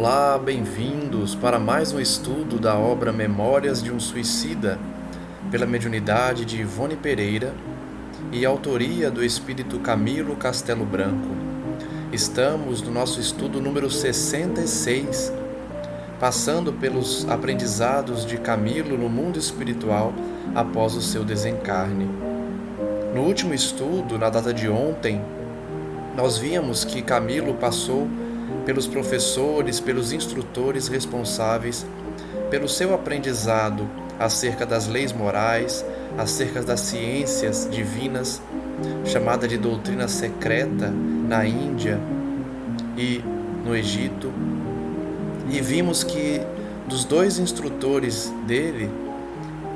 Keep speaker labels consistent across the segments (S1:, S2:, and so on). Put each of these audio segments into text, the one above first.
S1: Olá, bem-vindos para mais um estudo da obra Memórias de um Suicida, pela mediunidade de Ivone Pereira e autoria do espírito Camilo Castelo Branco. Estamos no nosso estudo número 66, passando pelos aprendizados de Camilo no mundo espiritual após o seu desencarne. No último estudo, na data de ontem, nós víamos que Camilo passou pelos professores, pelos instrutores responsáveis pelo seu aprendizado acerca das leis morais, acerca das ciências divinas, chamada de doutrina secreta na Índia e no Egito. E vimos que dos dois instrutores dele,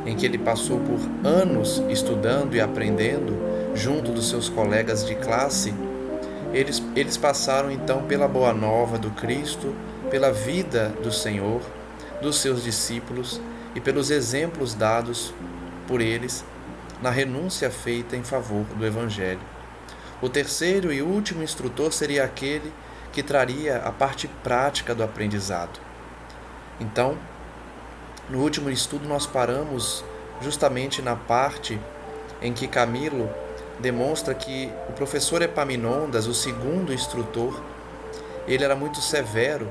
S1: em que ele passou por anos estudando e aprendendo junto dos seus colegas de classe, eles passaram então pela boa nova do Cristo, pela vida do Senhor, dos seus discípulos e pelos exemplos dados por eles na renúncia feita em favor do Evangelho. O terceiro e último instrutor seria aquele que traria a parte prática do aprendizado. Então, no último estudo nós paramos justamente na parte em que Camilo demonstra que o professor Epaminondas, o segundo instrutor, ele era muito severo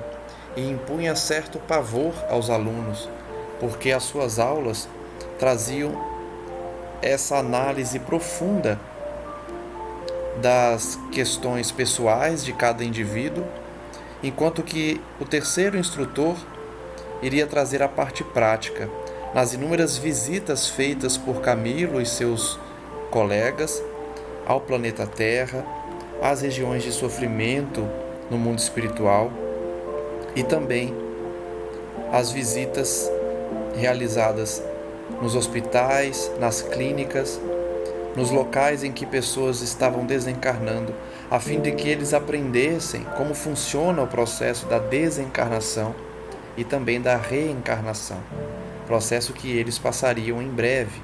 S1: e impunha certo pavor aos alunos, porque as suas aulas traziam essa análise profunda das questões pessoais de cada indivíduo, enquanto que o terceiro instrutor iria trazer a parte prática, nas inúmeras visitas feitas por Camilo e seus colegas ao planeta Terra, às regiões de sofrimento no mundo espiritual e também as visitas realizadas nos hospitais, nas clínicas, nos locais em que pessoas estavam desencarnando, a fim de que eles aprendessem como funciona o processo da desencarnação e também da reencarnação, processo que eles passariam em breve.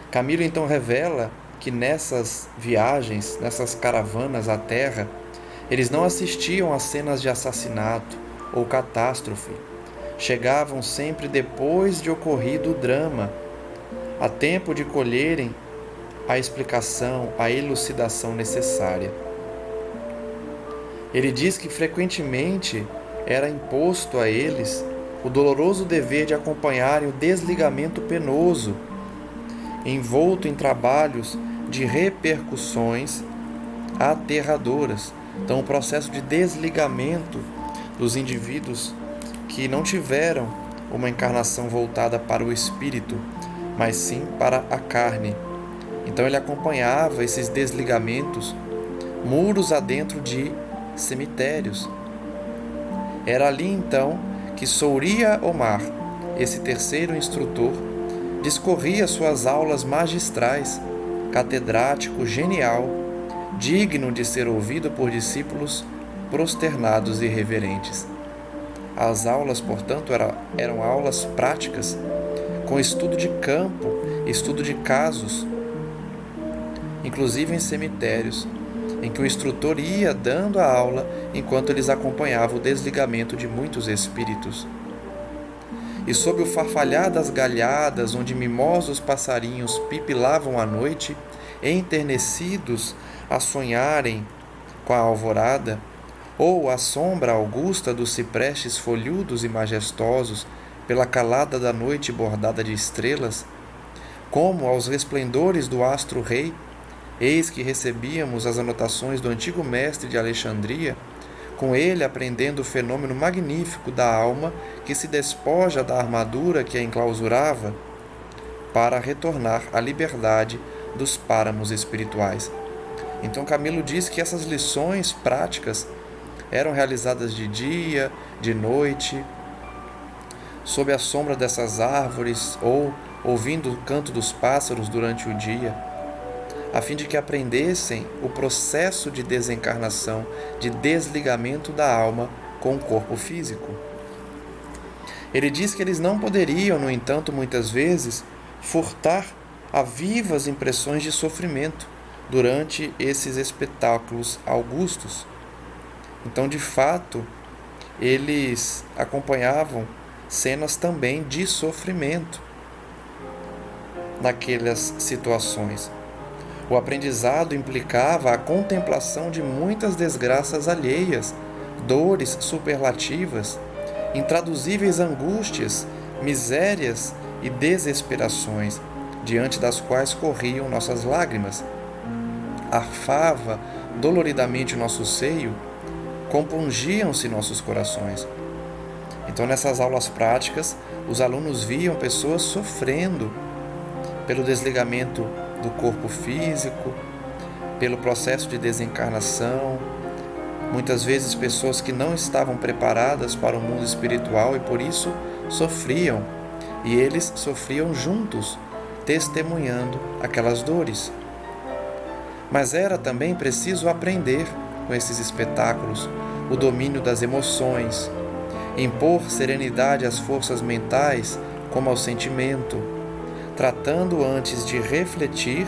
S1: Camilo então revela que nessas viagens, nessas caravanas à Terra, eles não assistiam a cenas de assassinato ou catástrofe. Chegavam sempre depois de ocorrido o drama, a tempo de colherem a explicação, a elucidação necessária. Ele diz que frequentemente era imposto a eles o doloroso dever de acompanharem o desligamento penoso, envolto em trabalhos de repercussões aterradoras. Então, o processo de desligamento dos indivíduos que não tiveram uma encarnação voltada para o espírito, mas sim para a carne. Então, ele acompanhava esses desligamentos muros adentro de cemitérios. Era ali, então, que Souria Omar, esse terceiro instrutor, discorria suas aulas magistrais, catedrático genial, digno de ser ouvido por discípulos prosternados e reverentes. As aulas, portanto, eram aulas práticas, com estudo de campo, estudo de casos, inclusive em cemitérios, em que o instrutor ia dando a aula enquanto eles acompanhavam o desligamento de muitos espíritos. E sob o farfalhar das galhadas, onde mimosos passarinhos pipilavam à noite, enternecidos a sonharem com a alvorada, ou à sombra augusta dos ciprestes folhudos e majestosos, pela calada da noite bordada de estrelas, como aos resplendores do astro-rei, eis que recebíamos as anotações do antigo mestre de Alexandria, com ele aprendendo o fenômeno magnífico da alma que se despoja da armadura que a enclausurava para retornar à liberdade dos páramos espirituais. Então Camilo diz que essas lições práticas eram realizadas de dia, de noite, sob a sombra dessas árvores ou ouvindo o canto dos pássaros durante o dia, a fim de que aprendessem o processo de desencarnação, de desligamento da alma com o corpo físico. Ele diz que eles não poderiam, no entanto, muitas vezes, furtar a vivas impressões de sofrimento durante esses espetáculos augustos. Então, de fato, eles acompanhavam cenas também de sofrimento naquelas situações. O aprendizado implicava a contemplação de muitas desgraças alheias, dores superlativas, intraduzíveis angústias, misérias e desesperações, diante das quais corriam nossas lágrimas. Arfava doloridamente o nosso seio, compungiam-se nossos corações. Então, nessas aulas práticas, os alunos viam pessoas sofrendo pelo desligamento do corpo físico, pelo processo de desencarnação, muitas vezes pessoas que não estavam preparadas para o mundo espiritual e por isso sofriam, e eles sofriam juntos, testemunhando aquelas dores. Mas era também preciso aprender com esses espetáculos o domínio das emoções, impor serenidade às forças mentais como ao sentimento, tratando antes de refletir,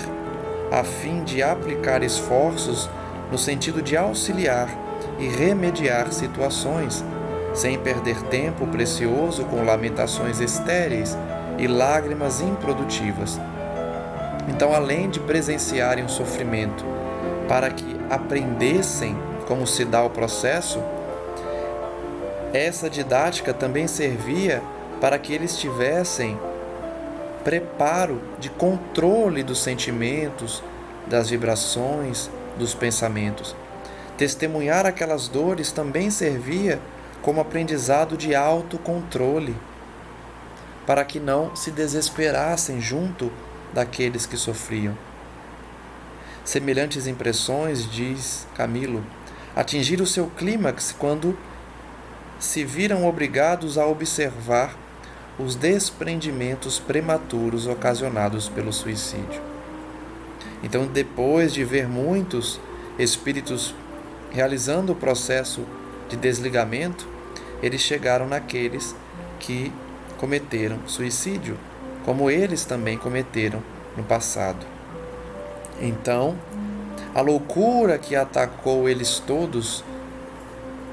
S1: a fim de aplicar esforços no sentido de auxiliar e remediar situações, sem perder tempo precioso com lamentações estéreis e lágrimas improdutivas. Então, além de presenciarem o sofrimento, para que aprendessem como se dá o processo, essa didática também servia para que eles tivessem preparo de controle dos sentimentos, das vibrações, dos pensamentos. Testemunhar aquelas dores também servia como aprendizado de autocontrole, para que não se desesperassem junto daqueles que sofriam. Semelhantes impressões, diz Camilo, atingiram o seu clímax quando se viram obrigados a observar os desprendimentos prematuros ocasionados pelo suicídio. Então, depois de ver muitos espíritos realizando o processo de desligamento, eles chegaram naqueles que cometeram suicídio, como eles também cometeram no passado. Então, a loucura que atacou eles todos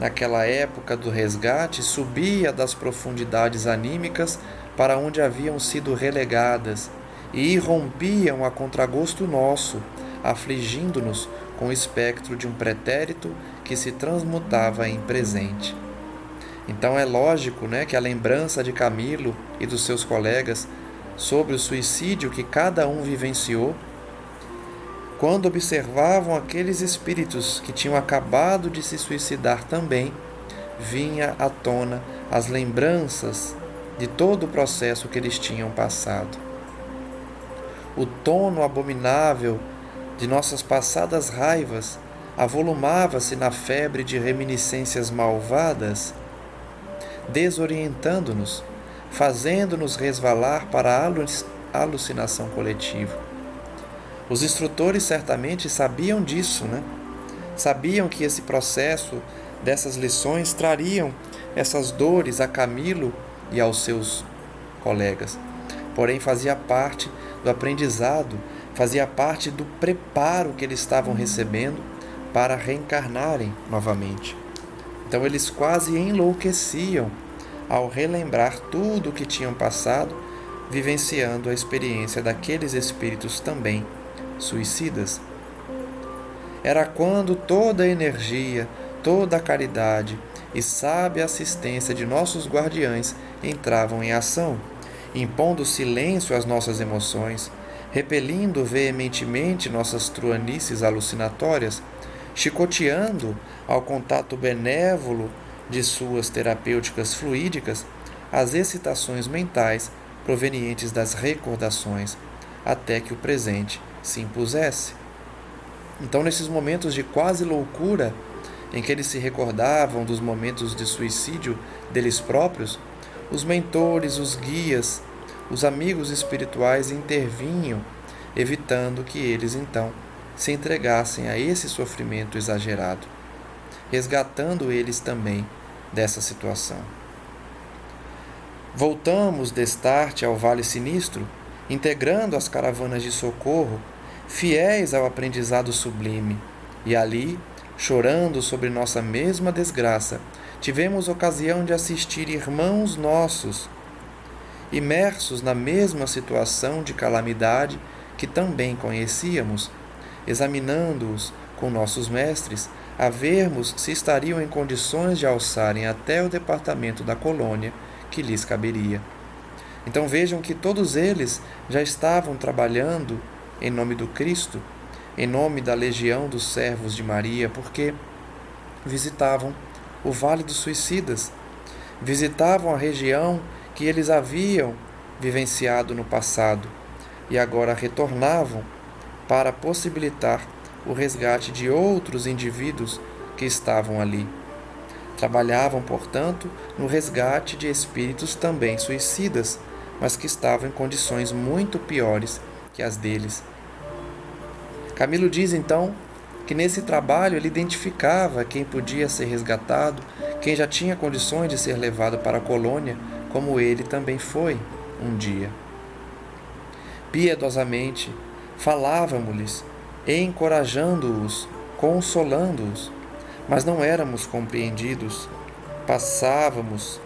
S1: naquela época do resgate subia das profundidades anímicas para onde haviam sido relegadas e irrompiam a contragosto nosso, afligindo-nos com o espectro de um pretérito que se transmutava em presente. Então é lógico, que a lembrança de Camilo e dos seus colegas sobre o suicídio que cada um vivenciou, quando observavam aqueles espíritos que tinham acabado de se suicidar também, vinha à tona as lembranças de todo o processo que eles tinham passado. O tono abominável de nossas passadas raivas avolumava-se na febre de reminiscências malvadas, desorientando-nos, fazendo-nos resvalar para a alucinação coletiva. Os instrutores certamente sabiam disso, Sabiam que esse processo dessas lições trariam essas dores a Camilo e aos seus colegas. Porém, fazia parte do aprendizado, fazia parte do preparo que eles estavam recebendo para reencarnarem novamente. Então, eles quase enlouqueciam ao relembrar tudo o que tinham passado, vivenciando a experiência daqueles espíritos também suicidas. Era quando toda a energia, toda a caridade e sábia assistência de nossos guardiães entravam em ação, impondo silêncio às nossas emoções, repelindo veementemente nossas truanices alucinatórias, chicoteando ao contato benévolo de suas terapêuticas fluídicas as excitações mentais provenientes das recordações, até que o presente se impusesse. Então, nesses momentos de quase loucura, em que eles se recordavam dos momentos de suicídio deles próprios, os mentores, os guias, os amigos espirituais intervinham, evitando que eles, então, se entregassem a esse sofrimento exagerado, resgatando eles também dessa situação. Voltamos destarte ao Vale Sinistro, integrando as caravanas de socorro, fiéis ao aprendizado sublime, e ali, chorando sobre nossa mesma desgraça, tivemos ocasião de assistir irmãos nossos imersos na mesma situação de calamidade que também conhecíamos, examinando-os com nossos mestres, a vermos se estariam em condições de alçarem até o departamento da colônia que lhes caberia. Então vejam que todos eles já estavam trabalhando em nome do Cristo, em nome da legião dos servos de Maria, porque visitavam o Vale dos Suicidas, visitavam a região que eles haviam vivenciado no passado e agora retornavam para possibilitar o resgate de outros indivíduos que estavam ali. Trabalhavam, portanto, no resgate de espíritos também suicidas, mas que estavam em condições muito piores que as deles. Camilo diz, então, que nesse trabalho ele identificava quem podia ser resgatado, quem já tinha condições de ser levado para a colônia, como ele também foi um dia. Piedosamente, falávamos-lhes, encorajando-os, consolando-os, mas não éramos compreendidos, passávamos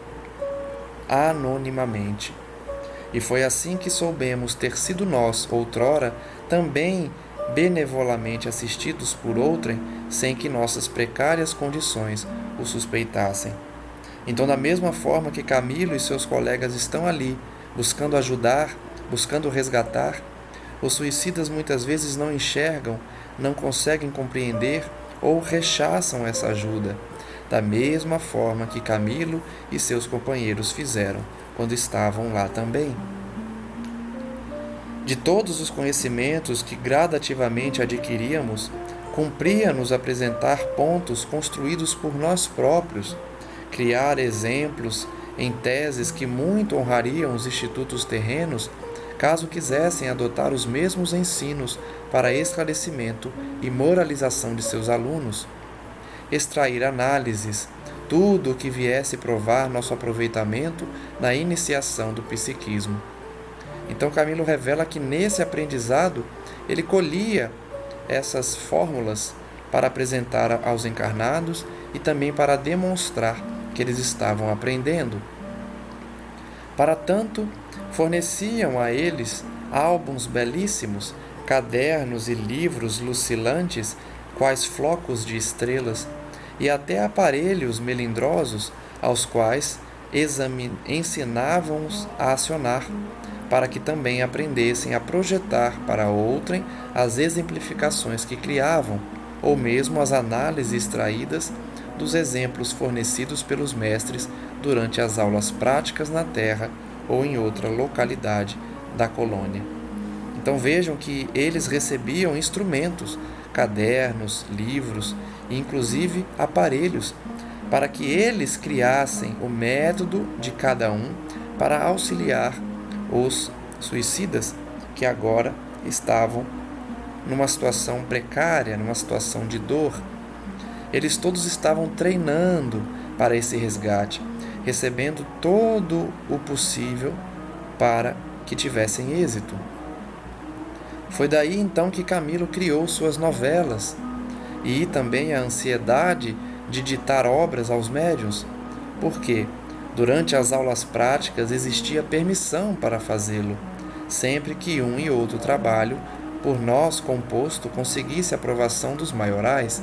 S1: anonimamente. E foi assim que soubemos ter sido nós, outrora, também benevolamente assistidos por outrem, sem que nossas precárias condições o suspeitassem. Então, da mesma forma que Camilo e seus colegas estão ali, buscando ajudar, buscando resgatar, os suicidas muitas vezes não enxergam, não conseguem compreender ou rechaçam essa ajuda, da mesma forma que Camilo e seus companheiros fizeram quando estavam lá também. De todos os conhecimentos que gradativamente adquiríamos, cumpria-nos apresentar pontos construídos por nós próprios, criar exemplos em teses que muito honrariam os institutos terrenos, caso quisessem adotar os mesmos ensinos para esclarecimento e moralização de seus alunos, extrair análises, tudo o que viesse provar nosso aproveitamento na iniciação do psiquismo. Então Camilo revela que nesse aprendizado ele colhia essas fórmulas para apresentar aos encarnados e também para demonstrar que eles estavam aprendendo. Para tanto, forneciam a eles álbuns belíssimos, cadernos e livros lucilantes, quais flocos de estrelas, e até aparelhos melindrosos, aos quais ensinavam-os a acionar, para que também aprendessem a projetar para outrem as exemplificações que criavam, ou mesmo as análises extraídas dos exemplos fornecidos pelos mestres durante as aulas práticas na Terra ou em outra localidade da colônia. Então vejam que eles recebiam instrumentos, cadernos, livros e inclusive aparelhos para que eles criassem o método de cada um para auxiliar os suicidas que agora estavam numa situação precária, numa situação de dor. Eles todos estavam treinando para esse resgate, recebendo todo o possível para que tivessem êxito. Foi daí então que Camilo criou suas novelas e também a ansiedade de ditar obras aos médiuns, porque durante as aulas práticas existia permissão para fazê-lo, sempre que um e outro trabalho por nós composto conseguisse a aprovação dos maiorais.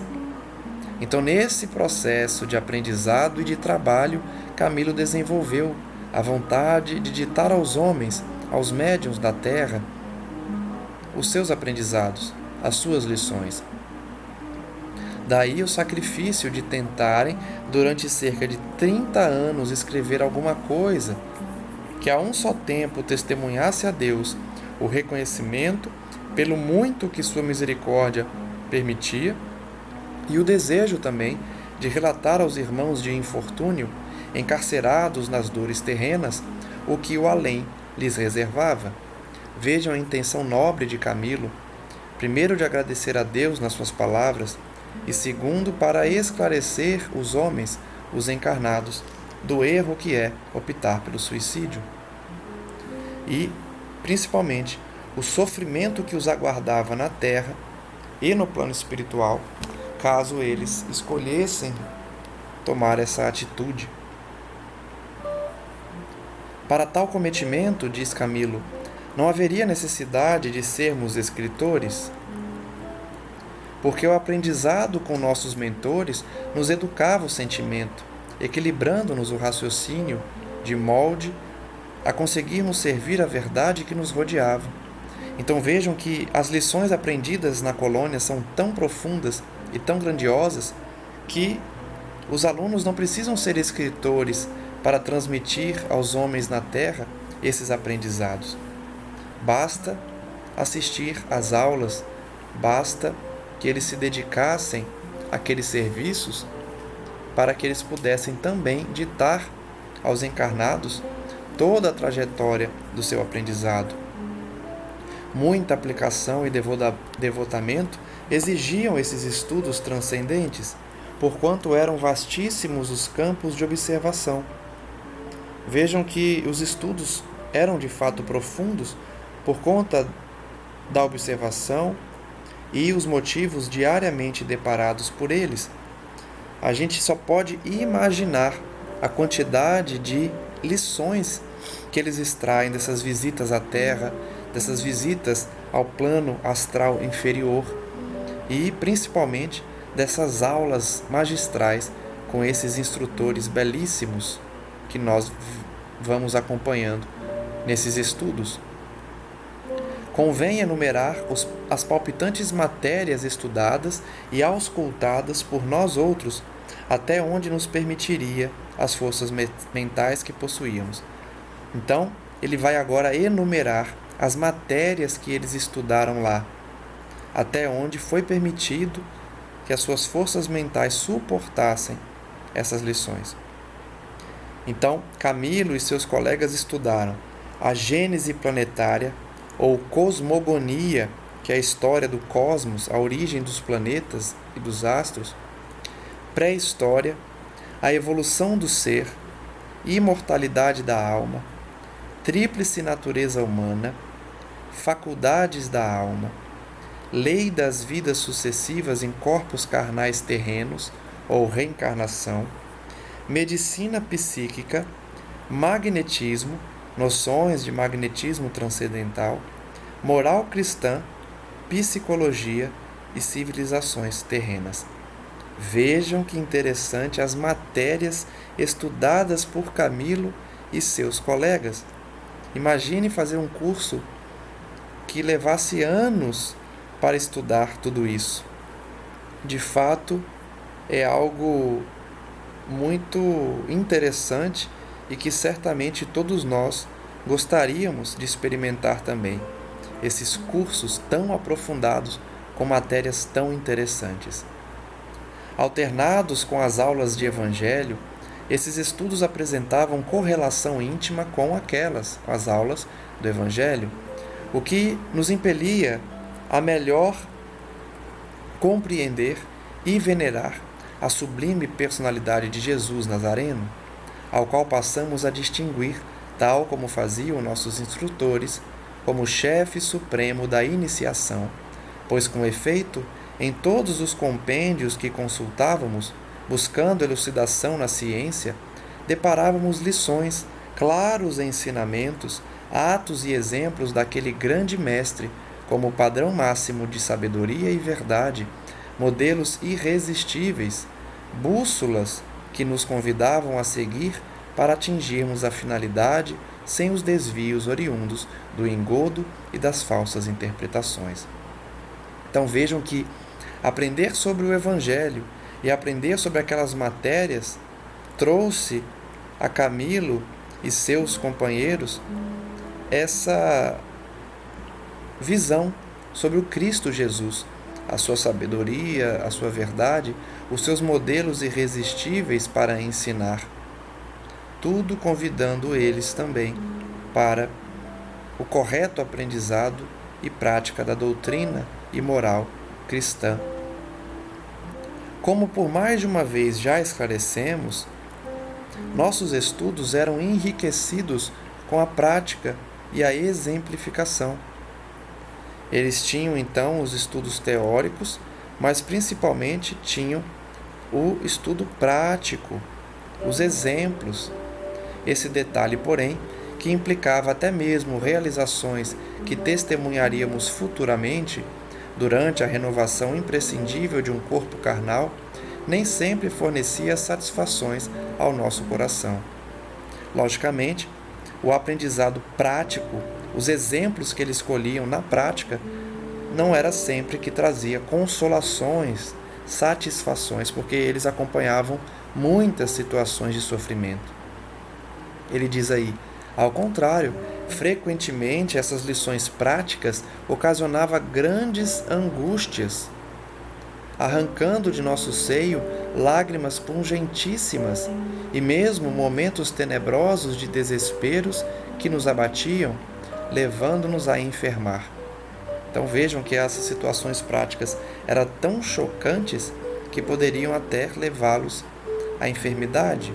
S1: Então, nesse processo de aprendizado e de trabalho, Camilo desenvolveu a vontade de ditar aos homens, aos médiuns da terra, os seus aprendizados, as suas lições. Daí o sacrifício de tentarem, durante cerca de 30 anos, escrever alguma coisa que a um só tempo testemunhasse a Deus o reconhecimento pelo muito que sua misericórdia permitia e o desejo também de relatar aos irmãos de infortúnio, encarcerados nas dores terrenas, o que o além lhes reservava. Vejam a intenção nobre de Camilo, primeiro de agradecer a Deus nas suas palavras, e segundo, para esclarecer os homens, os encarnados, do erro que é optar pelo suicídio. E, principalmente, o sofrimento que os aguardava na terra e no plano espiritual, caso eles escolhessem tomar essa atitude. Para tal cometimento, diz Camilo, não haveria necessidade de sermos escritores, porque o aprendizado com nossos mentores nos educava o sentimento, equilibrando-nos o raciocínio de molde a conseguirmos servir a verdade que nos rodeava. Então vejam que as lições aprendidas na colônia são tão profundas e tão grandiosas que os alunos não precisam ser escritores para transmitir aos homens na terra esses aprendizados. Basta assistir às aulas, basta que eles se dedicassem àqueles serviços para que eles pudessem também ditar aos encarnados toda a trajetória do seu aprendizado. Muita aplicação e devotamento exigiam esses estudos transcendentes, porquanto eram vastíssimos os campos de observação. Vejam que os estudos eram de fato profundos por conta da observação e os motivos diariamente deparados por eles. A gente só pode imaginar a quantidade de lições que eles extraem dessas visitas à Terra, dessas visitas ao plano astral inferior e, principalmente, dessas aulas magistrais com esses instrutores belíssimos que nós vamos acompanhando nesses estudos. Convém enumerar as palpitantes matérias estudadas e auscultadas por nós outros, até onde nos permitiria as forças mentais que possuíamos. Então, ele vai agora enumerar as matérias que eles estudaram lá, até onde foi permitido que as suas forças mentais suportassem essas lições. Então, Camilo e seus colegas estudaram a gênese planetária, ou cosmogonia, que é a história do cosmos, a origem dos planetas e dos astros, pré-história, a evolução do ser, imortalidade da alma, tríplice natureza humana, faculdades da alma, lei das vidas sucessivas em corpos carnais terrenos, ou reencarnação, medicina psíquica, magnetismo, noções de magnetismo transcendental, moral cristã, psicologia e civilizações terrenas. Vejam que interessante as matérias estudadas por Camilo e seus colegas. Imagine fazer um curso que levasse anos para estudar tudo isso. De fato, é algo muito interessante e que certamente todos nós gostaríamos de experimentar também. Esses cursos tão aprofundados com matérias tão interessantes. Alternados com as aulas de Evangelho, esses estudos apresentavam correlação íntima com as aulas do Evangelho, o que nos impelia a melhor compreender e venerar a sublime personalidade de Jesus Nazareno, ao qual passamos a distinguir, tal como faziam nossos instrutores, como chefe supremo da iniciação, pois, com efeito, em todos os compêndios que consultávamos, buscando elucidação na ciência, deparávamos lições, claros ensinamentos, atos e exemplos daquele grande mestre, como padrão máximo de sabedoria e verdade, modelos irresistíveis, bússolas que nos convidavam a seguir para atingirmos a finalidade sem os desvios oriundos do engodo e das falsas interpretações. Então vejam que aprender sobre o Evangelho e aprender sobre aquelas matérias trouxe a Camilo e seus companheiros essa visão sobre o Cristo Jesus, a sua sabedoria, a sua verdade, os seus modelos irresistíveis para ensinar, tudo convidando eles também para o correto aprendizado e prática da doutrina e moral cristã. Como por mais de uma vez já esclarecemos, nossos estudos eram enriquecidos com a prática e a exemplificação. Eles tinham então os estudos teóricos, mas principalmente tinham o estudo prático, os exemplos. Esse detalhe, porém, que implicava até mesmo realizações que testemunharíamos futuramente, durante a renovação imprescindível de um corpo carnal, nem sempre fornecia satisfações ao nosso coração. Logicamente, o aprendizado prático, os exemplos que eles escolhiam na prática, não era sempre que trazia consolações, satisfações, porque eles acompanhavam muitas situações de sofrimento. Ele diz aí, ao contrário, frequentemente essas lições práticas ocasionavam grandes angústias, arrancando de nosso seio lágrimas pungentíssimas e mesmo momentos tenebrosos de desesperos que nos abatiam, levando-nos a enfermar. Então vejam que essas situações práticas eram tão chocantes que poderiam até levá-los à enfermidade.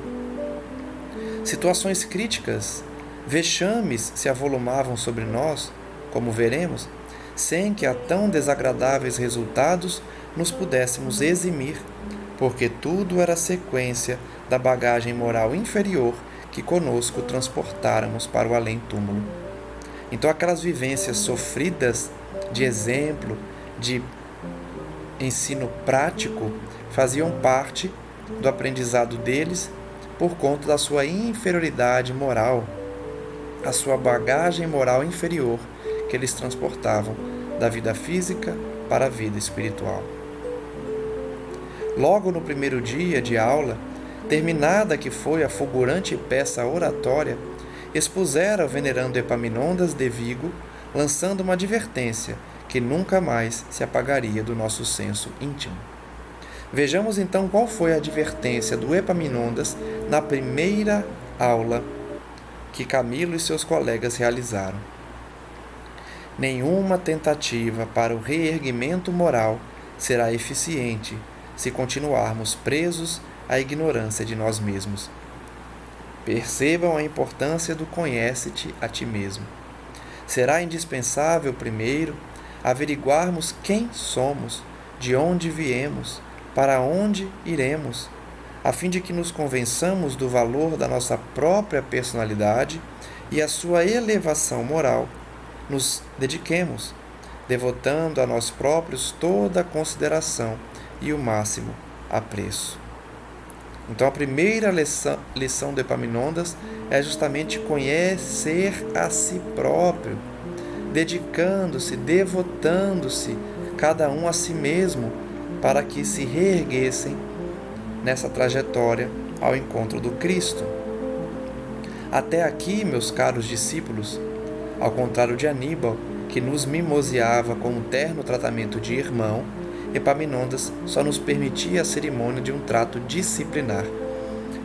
S1: Situações críticas, vexames se avolumavam sobre nós, como veremos, sem que a tão desagradáveis resultados nos pudéssemos eximir, porque tudo era sequência da bagagem moral inferior que conosco transportáramos para o além-túmulo. Então aquelas vivências sofridas de exemplo, de ensino prático, faziam parte do aprendizado deles por conta da sua inferioridade moral, a sua bagagem moral inferior que eles transportavam da vida física para a vida espiritual. Logo no primeiro dia de aula, terminada que foi a fulgurante peça oratória, expusera o venerando Epaminondas de Vigo, lançando uma advertência que nunca mais se apagaria do nosso senso íntimo. Vejamos então qual foi a advertência do Epaminondas na primeira aula que Camilo e seus colegas realizaram. Nenhuma tentativa para o reerguimento moral será eficiente se continuarmos presos à ignorância de nós mesmos. Percebam a importância do conhece-te a ti mesmo. Será indispensável, primeiro, averiguarmos quem somos, de onde viemos, para onde iremos, a fim de que nos convençamos do valor da nossa própria personalidade e a sua elevação moral, nos dediquemos, devotando a nós próprios toda a consideração e o máximo apreço. Então a primeira lição do Epaminondas é justamente conhecer a si próprio, dedicando-se, devotando-se, cada um a si mesmo, para que se reerguessem nessa trajetória ao encontro do Cristo. Até aqui, meus caros discípulos, ao contrário de Aníbal, que nos mimoseava com um terno tratamento de irmão, Epaminondas só nos permitia a cerimônia de um trato disciplinar.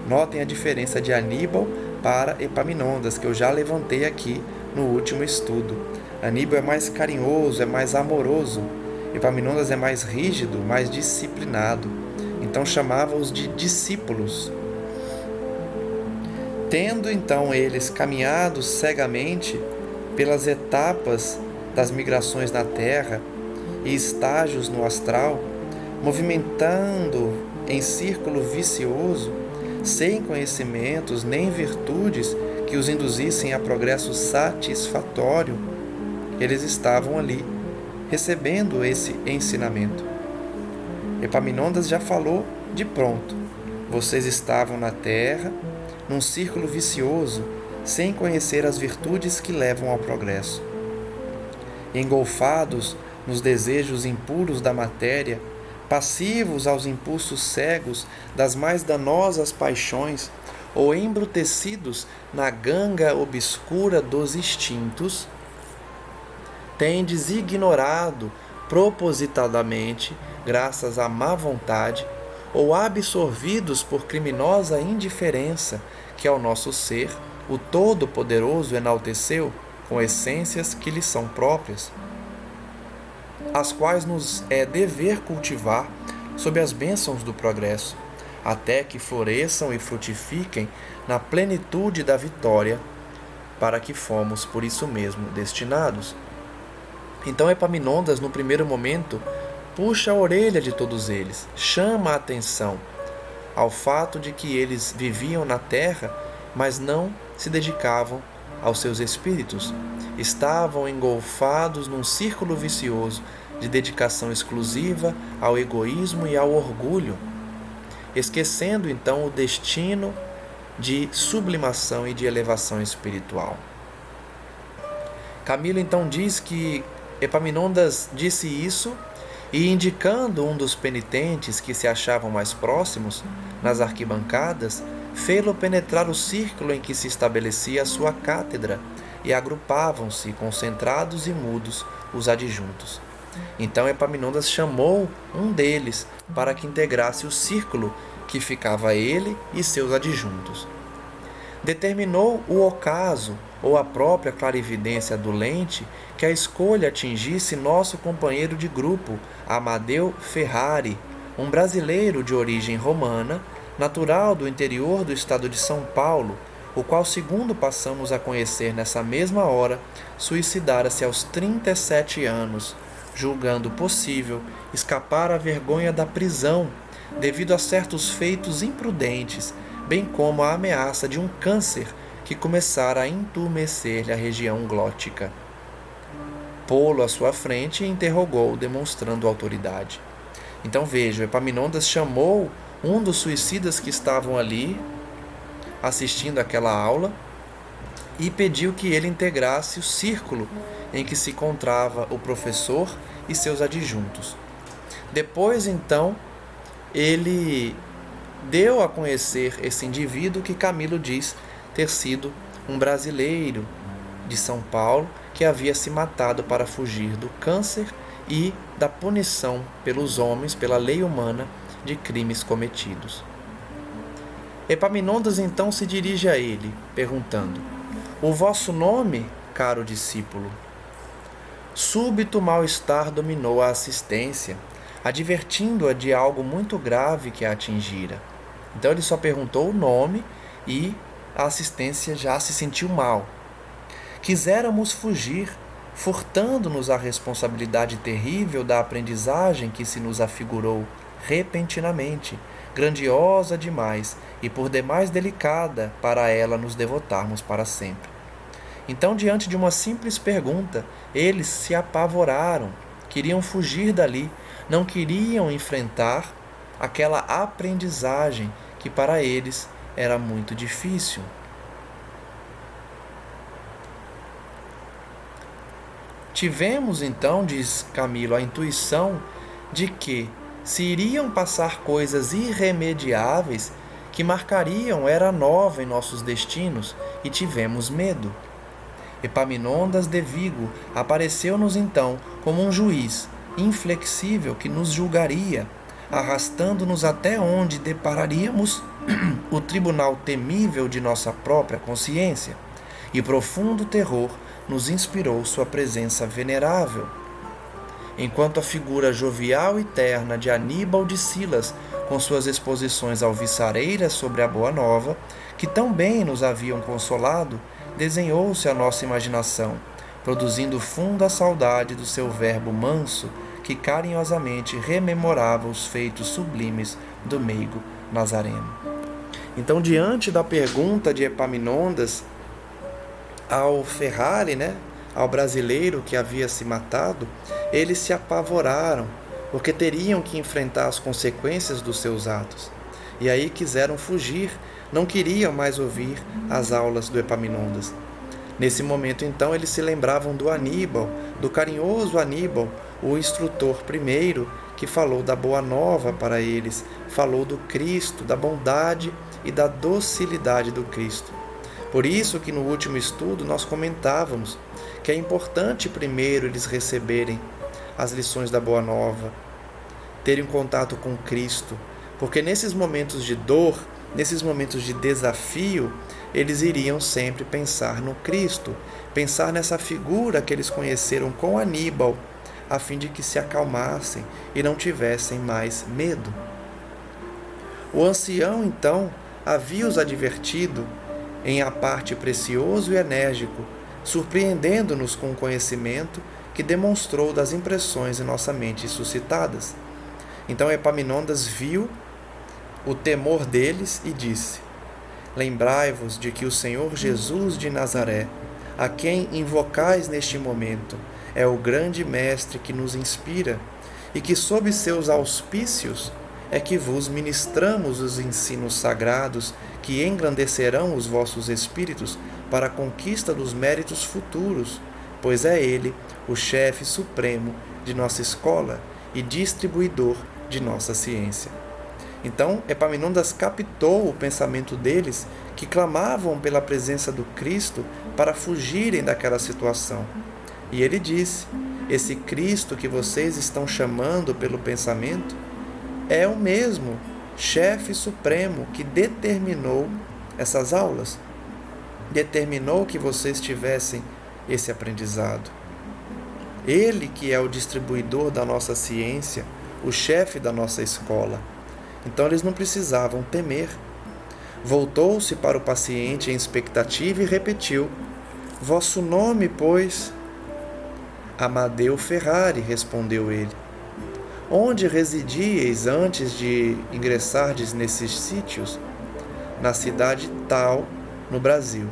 S1: Notem a diferença de Aníbal para Epaminondas, que eu já levantei aqui no último estudo. Aníbal é mais carinhoso, é mais amoroso. Epaminondas é mais rígido, mais disciplinado. Então chamava-os de discípulos. Tendo então eles caminhado cegamente pelas etapas das migrações na Terra e estágios no astral, movimentando em círculo vicioso, sem conhecimentos nem virtudes que os induzissem a progresso satisfatório, eles estavam ali, recebendo esse ensinamento. Epaminondas já falou de pronto. Vocês estavam na Terra, num círculo vicioso, sem conhecer as virtudes que levam ao progresso. Engolfados nos desejos impuros da matéria, passivos aos impulsos cegos das mais danosas paixões, ou embrutecidos na ganga obscura dos instintos, tendes ignorado propositadamente, graças à má vontade, ou absorvidos por criminosa indiferença que ao nosso ser o Todo-Poderoso enalteceu com essências que lhe são próprias, as quais nos é dever cultivar sob as bênçãos do progresso, até que floresçam e frutifiquem na plenitude da vitória, para que fomos por isso mesmo destinados. Então Epaminondas, no primeiro momento, puxa a orelha de todos eles, chama a atenção, ao fato de que eles viviam na terra, mas não se dedicavam aos seus espíritos. Estavam engolfados num círculo vicioso de dedicação exclusiva ao egoísmo e ao orgulho, esquecendo então o destino de sublimação e de elevação espiritual. Camilo então diz que Epaminondas disse isso e, indicando um dos penitentes que se achavam mais próximos, nas arquibancadas, fê-lo penetrar o círculo em que se estabelecia a sua cátedra, e agrupavam-se, concentrados e mudos, os adjuntos. Então Epaminondas chamou um deles para que integrasse o círculo que ficava ele e seus adjuntos. Determinou o ocaso ou a própria clarividência dolente que a escolha atingisse nosso companheiro de grupo, Amadeu Ferrari, um brasileiro de origem romana, natural do interior do estado de São Paulo, o qual, segundo passamos a conhecer nessa mesma hora, suicidara-se aos 37 anos, julgando possível escapar à vergonha da prisão, devido a certos feitos imprudentes, bem como à ameaça de um câncer que começara a entumescer-lhe a região glótica. Pô-lo à sua frente e interrogou, demonstrando autoridade. Então veja, Epaminondas chamou um dos suicidas que estavam ali, assistindo àquela aula, e pediu que ele integrasse o círculo em que se encontrava o professor e seus adjuntos. Depois, então, ele deu a conhecer esse indivíduo que Camilo diz ter sido um brasileiro de São Paulo que havia se matado para fugir do câncer e da punição pelos homens, pela lei humana, de crimes cometidos. Epaminondas então se dirige a ele, perguntando: "O vosso nome, caro discípulo?" Súbito mal-estar dominou a assistência, advertindo-a de algo muito grave que a atingira. Então ele só perguntou o nome e a assistência já se sentiu mal. Quiséramos fugir, furtando-nos a responsabilidade terrível da aprendizagem que se nos afigurou repentinamente, grandiosa demais e por demais delicada para ela nos devotarmos para sempre. Então, diante de uma simples pergunta, eles se apavoraram, queriam fugir dali, não queriam enfrentar aquela aprendizagem que para eles era muito difícil. Tivemos então, diz Camilo, a intuição de que se iriam passar coisas irremediáveis que marcariam era nova em nossos destinos e tivemos medo. Epaminondas de Vigo apareceu-nos então como um juiz inflexível que nos julgaria, arrastando-nos até onde depararíamos o tribunal temível de nossa própria consciência, e profundo terror nos inspirou sua presença venerável. Enquanto a figura jovial e terna de Aníbal de Silas, com suas exposições alvissareiras sobre a Boa Nova, que tão bem nos haviam consolado, desenhou-se a nossa imaginação, produzindo funda saudade do seu verbo manso, que carinhosamente rememorava os feitos sublimes do meigo Nazareno. Então, diante da pergunta de Epaminondas ao Ferrari, ao brasileiro que havia se matado, eles se apavoraram, porque teriam que enfrentar as consequências dos seus atos. E aí quiseram fugir, não queriam mais ouvir as aulas do Epaminondas. Nesse momento, então, eles se lembravam do Aníbal, do carinhoso Aníbal, o instrutor primeiro, que falou da Boa Nova para eles, falou do Cristo, da bondade e da docilidade do Cristo. Por isso que no último estudo nós comentávamos que é importante primeiro eles receberem as lições da Boa Nova, terem contato com Cristo, porque nesses momentos de dor, nesses momentos de desafio, eles iriam sempre pensar no Cristo, pensar nessa figura que eles conheceram com Aníbal, a fim de que se acalmassem e não tivessem mais medo. O ancião, então, havia-os advertido em a parte precioso e enérgico, surpreendendo-nos com o conhecimento que demonstrou das impressões em nossa mente suscitadas. Então Epaminondas viu o temor deles e disse: Lembrai-vos de que o Senhor Jesus de Nazaré, a quem invocais neste momento, é o grande Mestre que nos inspira, e que sob seus auspícios é que vos ministramos os ensinos sagrados que engrandecerão os vossos espíritos para a conquista dos méritos futuros, pois é Ele o chefe supremo de nossa escola e distribuidor de nossa ciência. Então, Epaminondas captou o pensamento deles, que clamavam pela presença do Cristo para fugirem daquela situação. E ele disse: esse Cristo que vocês estão chamando pelo pensamento é o mesmo chefe supremo que determinou essas aulas, determinou que vocês tivessem esse aprendizado. Ele que é o distribuidor da nossa ciência, o chefe da nossa escola. Então eles não precisavam temer. Voltou-se para o paciente em expectativa e repetiu: Vosso nome, pois? Amadeu Ferrari, respondeu ele. Onde residíeis antes de ingressardes nesses sítios? Na cidade tal, no Brasil.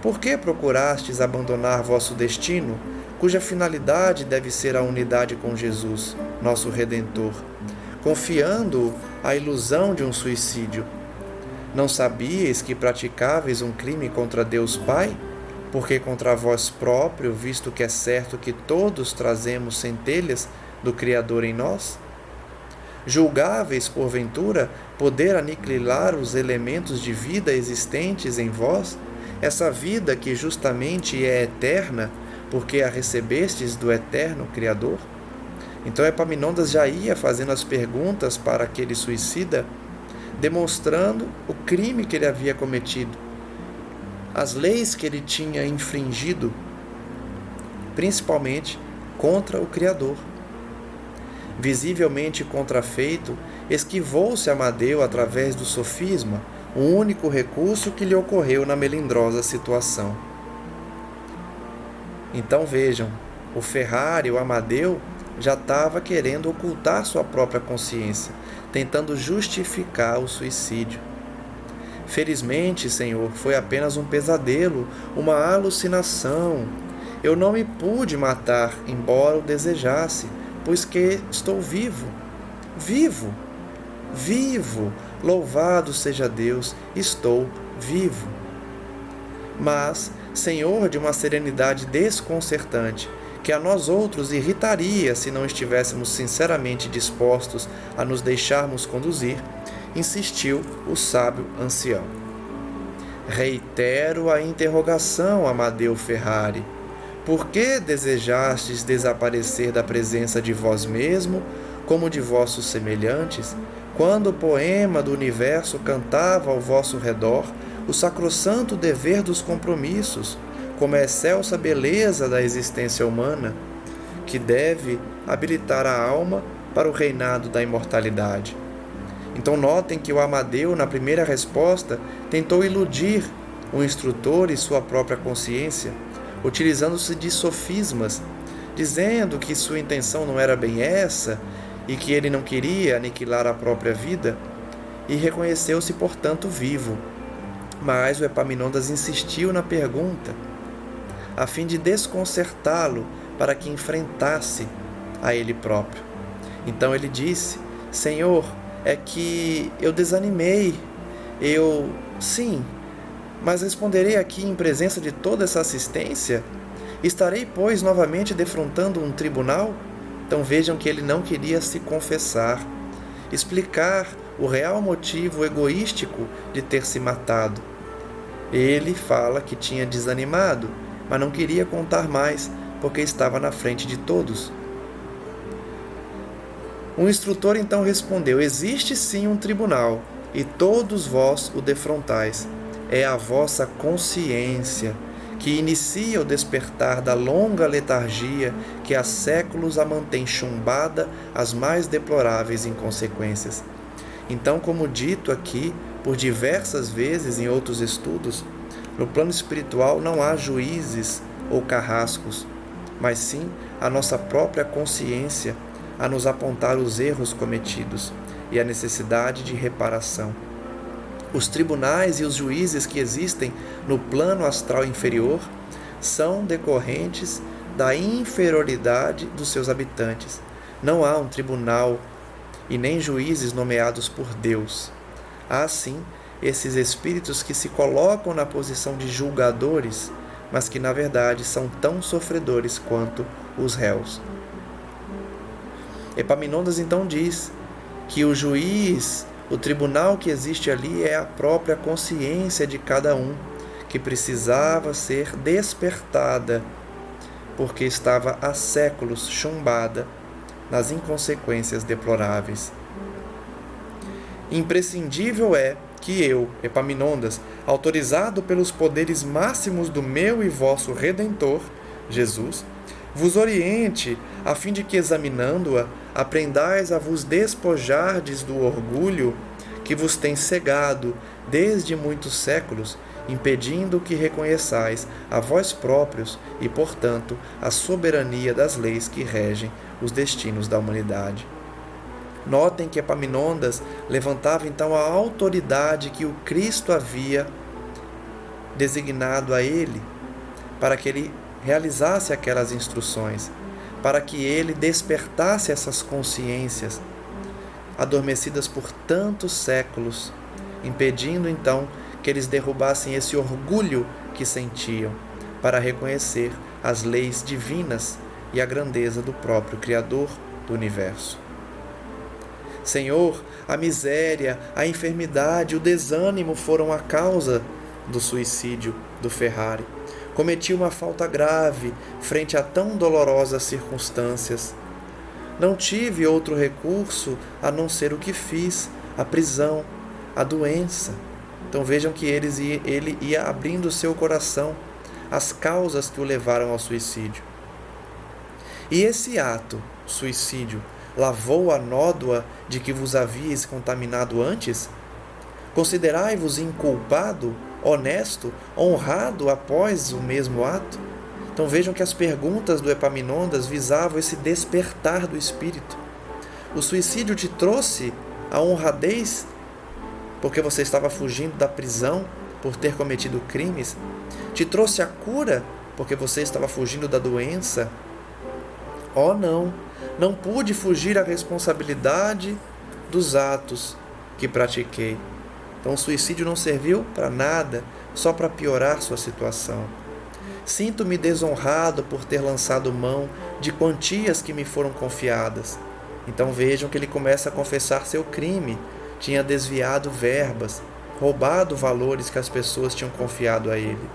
S1: Por que procurastes abandonar vosso destino, cuja finalidade deve ser a unidade com Jesus, nosso Redentor, confiando à ilusão de um suicídio? Não sabíeis que praticáveis um crime contra Deus Pai? Porque contra vós próprio, visto que é certo que todos trazemos centelhas do Criador em nós? Julgáveis, porventura, poder aniquilar os elementos de vida existentes em vós, essa vida que justamente é eterna, porque a recebestes do eterno Criador? Então Epaminondas já ia fazendo as perguntas para aquele suicida, demonstrando o crime que ele havia cometido, as leis que ele tinha infringido, principalmente contra o Criador. Visivelmente contrafeito, esquivou-se Amadeu através do sofisma, o único recurso que lhe ocorreu na melindrosa situação. Então vejam, o Ferrari, o Amadeu, já estava querendo ocultar sua própria consciência, tentando justificar o suicídio. Felizmente, Senhor, foi apenas um pesadelo, uma alucinação. Eu não me pude matar, embora o desejasse, pois que estou vivo. Vivo! Vivo! Louvado seja Deus, estou vivo. Mas, Senhor, de uma serenidade desconcertante, que a nós outros irritaria se não estivéssemos sinceramente dispostos a nos deixarmos conduzir, insistiu o sábio ancião. Reitero a interrogação, Amadeu Ferrari. Por que desejastes desaparecer da presença de vós mesmo, como de vossos semelhantes, quando o poema do universo cantava ao vosso redor o sacrossanto dever dos compromissos, como a excelsa beleza da existência humana, que deve habilitar a alma para o reinado da imortalidade? Então notem que o Amadeu, na primeira resposta, tentou iludir o instrutor e sua própria consciência, utilizando-se de sofismas, dizendo que sua intenção não era bem essa e que ele não queria aniquilar a própria vida, e reconheceu-se, portanto, vivo. Mas o Epaminondas insistiu na pergunta, a fim de desconcertá-lo para que enfrentasse a ele próprio. Então ele disse: Senhor, é que eu desanimei. Sim, mas responderei aqui em presença de toda essa assistência? Estarei, pois, novamente defrontando um tribunal? Então vejam que ele não queria se confessar, explicar o real motivo egoístico de ter se matado. Ele fala que tinha desanimado, mas não queria contar mais, porque estava na frente de todos. O instrutor então respondeu: existe sim um tribunal, e todos vós o defrontais. É a vossa consciência que inicia o despertar da longa letargia que há séculos a mantém chumbada às mais deploráveis inconsequências. Então, como dito aqui por diversas vezes em outros estudos, no plano espiritual não há juízes ou carrascos, mas sim a nossa própria consciência a nos apontar os erros cometidos. e a necessidade de reparação. Os tribunais e os juízes que existem no plano astral inferior são decorrentes da inferioridade dos seus habitantes. Não há um tribunal e nem juízes nomeados por Deus. Há, sim, esses espíritos que se colocam na posição de julgadores, mas que, na verdade, são tão sofredores quanto os réus. Epaminondas, então, diz que o juiz, o tribunal que existe ali é a própria consciência de cada um, que precisava ser despertada, porque estava há séculos chumbada nas inconsequências deploráveis. Imprescindível é que eu, Epaminondas, autorizado pelos poderes máximos do meu e vosso Redentor, Jesus, vos oriente, a fim de que, examinando-a, aprendais a vos despojardes do orgulho que vos tem cegado desde muitos séculos, impedindo que reconheçais a vós próprios e, portanto, a soberania das leis que regem os destinos da humanidade. Notem que Epaminondas levantava então a autoridade que o Cristo havia designado a ele, para que ele realizasse aquelas instruções, para que ele despertasse essas consciências adormecidas por tantos séculos, impedindo então que eles derrubassem esse orgulho que sentiam, para reconhecer as leis divinas e a grandeza do próprio Criador do universo. Senhor, a miséria, a enfermidade, o desânimo foram a causa do suicídio do Ferrari. Cometi uma falta grave frente a tão dolorosas circunstâncias. Não tive outro recurso a não ser o que fiz, a prisão, a doença. Então vejam que ele ia abrindo o seu coração às causas que o levaram ao suicídio. E esse ato, suicídio, lavou a nódoa de que vos havíeis contaminado antes? Considerai-vos inculpado, honesto, honrado após o mesmo ato? Então vejam que as perguntas do Epaminondas visavam esse despertar do espírito. O suicídio te trouxe a honradez porque você estava fugindo da prisão por ter cometido crimes? Te trouxe a cura porque você estava fugindo da doença? Oh, não pude fugir à responsabilidade dos atos que pratiquei. Então o suicídio não serviu para nada, só para piorar sua situação. Sinto-me desonrado por ter lançado mão de quantias que me foram confiadas. Então vejam que ele começa a confessar seu crime. Tinha desviado verbas, roubado valores que as pessoas tinham confiado a ele.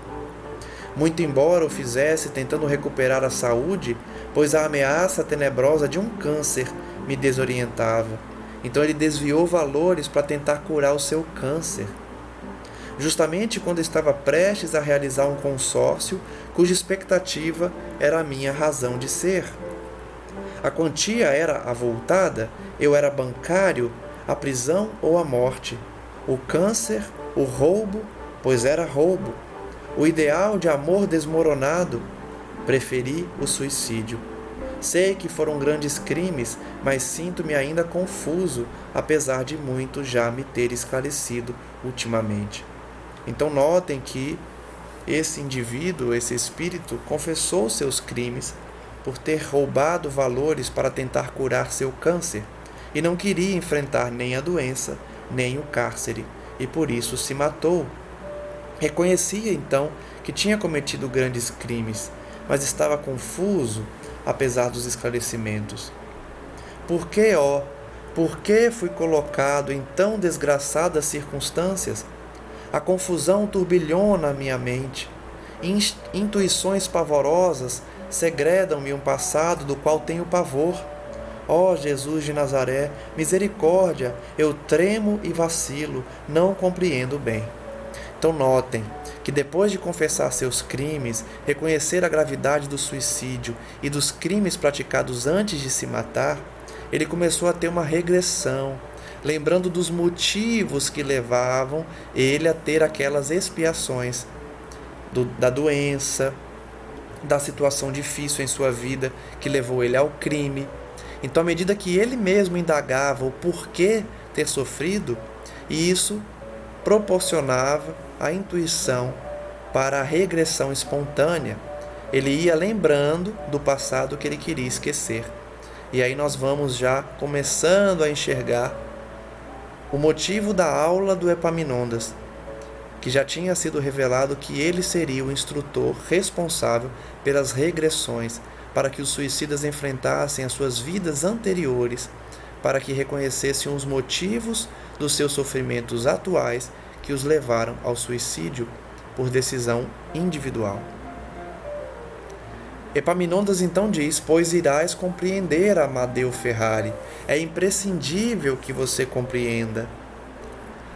S1: Muito embora o fizesse tentando recuperar a saúde, pois a ameaça tenebrosa de um câncer me desorientava. Então ele desviou valores para tentar curar o seu câncer. Justamente quando estava prestes a realizar um consórcio cuja expectativa era a minha razão de ser. A quantia era avultada, eu era bancário, a prisão ou a morte. O câncer, o roubo, pois era roubo. O ideal de amor desmoronado, preferi o suicídio. Sei que foram grandes crimes, mas sinto-me ainda confuso, apesar de muito já me ter esclarecido ultimamente. Então notem que esse indivíduo, esse espírito, confessou seus crimes por ter roubado valores para tentar curar seu câncer e não queria enfrentar nem a doença, nem o cárcere, e por isso se matou. Reconhecia então que tinha cometido grandes crimes, mas estava confuso apesar dos esclarecimentos. Por que fui colocado em tão desgraçadas circunstâncias? A confusão turbilhona a minha mente. Intuições pavorosas segredam-me um passado do qual tenho pavor. Ó Jesus de Nazaré, misericórdia, eu tremo e vacilo, não compreendo bem. Então notem que depois de confessar seus crimes, reconhecer a gravidade do suicídio e dos crimes praticados antes de se matar, ele começou a ter uma regressão, lembrando dos motivos que levavam ele a ter aquelas expiações da doença, da situação difícil em sua vida que levou ele ao crime. Então, à medida que ele mesmo indagava o porquê ter sofrido, e isso proporcionava a intuição para a regressão espontânea. Ele ia lembrando do passado que ele queria esquecer. E aí nós vamos já começando a enxergar o motivo da aula do Epaminondas, que já tinha sido revelado que ele seria o instrutor responsável pelas regressões, para que os suicidas enfrentassem as suas vidas anteriores, para que reconhecessem os motivos dos seus sofrimentos atuais que os levaram ao suicídio por decisão individual. Epaminondas então diz: pois irás compreender, Amadeu Ferrari, é imprescindível que você compreenda.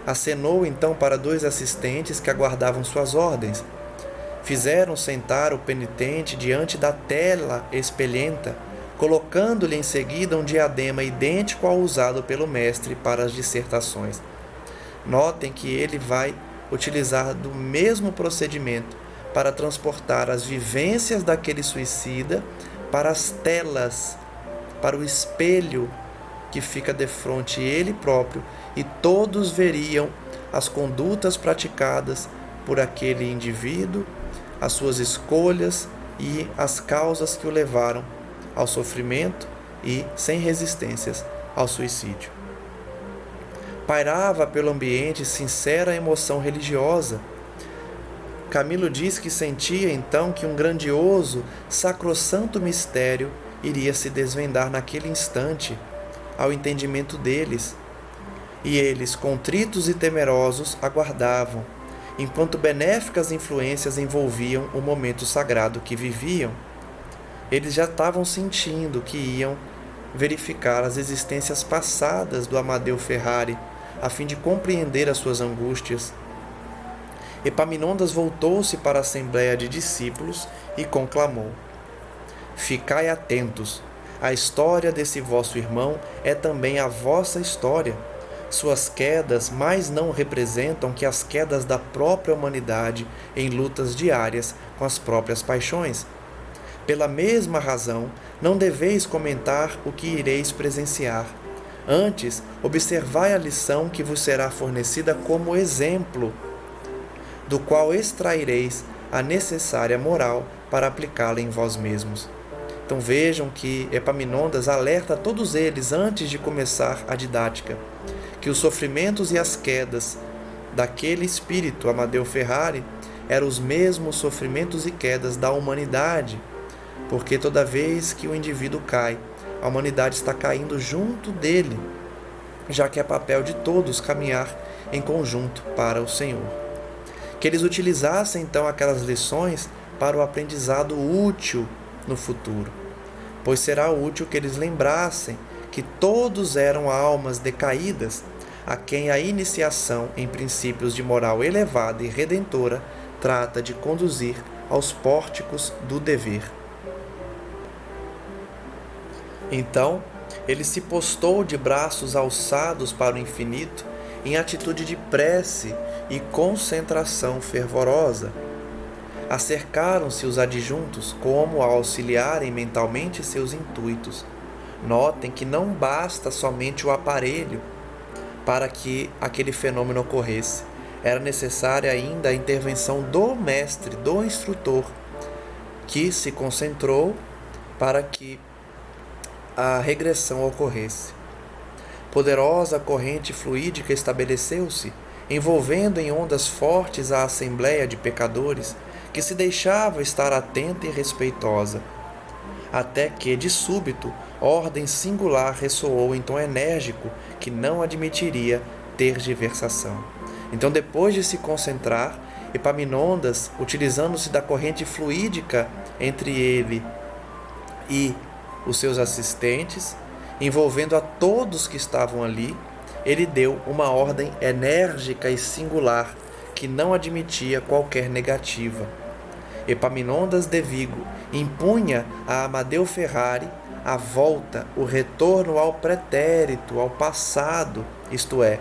S1: Acenou então para 2 assistentes que aguardavam suas ordens. Fizeram sentar o penitente diante da tela espelhenta, colocando-lhe em seguida um diadema idêntico ao usado pelo mestre para as dissertações. Notem que ele vai utilizar do mesmo procedimento para transportar as vivências daquele suicida para as telas, para o espelho que fica defronte ele próprio, e todos veriam as condutas praticadas por aquele indivíduo, as suas escolhas e as causas que o levaram ao sofrimento e, sem resistências, ao suicídio. Pairava pelo ambiente sincera emoção religiosa. Camilo diz que sentia então que um grandioso, sacrossanto mistério iria se desvendar naquele instante ao entendimento deles, e eles, contritos e temerosos, aguardavam, enquanto benéficas influências envolviam o momento sagrado que viviam. Eles já estavam sentindo que iam verificar as existências passadas do Amadeu Ferrari, a fim de compreender as suas angústias. Epaminondas voltou-se para a assembleia de discípulos e conclamou: ficai atentos, a história desse vosso irmão é também a vossa história. Suas quedas mais não representam que as quedas da própria humanidade em lutas diárias com as próprias paixões. Pela mesma razão, não deveis comentar o que ireis presenciar. Antes, observai a lição que vos será fornecida como exemplo, do qual extraireis a necessária moral para aplicá-la em vós mesmos. Então vejam que Epaminondas alerta a todos eles, antes de começar a didática, que os sofrimentos e as quedas daquele espírito, Amadeu Ferrari, eram os mesmos sofrimentos e quedas da humanidade, porque toda vez que o indivíduo cai, a humanidade está caindo junto dele, já que é papel de todos caminhar em conjunto para o Senhor. Que eles utilizassem então aquelas lições para o aprendizado útil no futuro, pois será útil que eles lembrassem que todos eram almas decaídas, a quem a iniciação em princípios de moral elevada e redentora trata de conduzir aos pórticos do dever. Então, ele se postou de braços alçados para o infinito, em atitude de prece e concentração fervorosa. Acercaram-se os adjuntos como a auxiliarem mentalmente seus intuitos. Notem que não basta somente o aparelho para que aquele fenômeno ocorresse. Era necessária ainda a intervenção do mestre, do instrutor, que se concentrou para que a regressão ocorresse. Poderosa corrente fluídica estabeleceu-se, envolvendo em ondas fortes a assembleia de pecadores, que se deixava estar atenta e respeitosa, até que, de súbito, ordem singular ressoou em tom enérgico que não admitiria tergiversação. Então, depois de se concentrar, Epaminondas, utilizando-se da corrente fluídica entre ele e os seus assistentes, envolvendo a todos que estavam ali, ele deu uma ordem enérgica e singular que não admitia qualquer negativa. Epaminondas de Vigo impunha a Amadeu Ferrari a volta, o retorno ao pretérito, ao passado, isto é,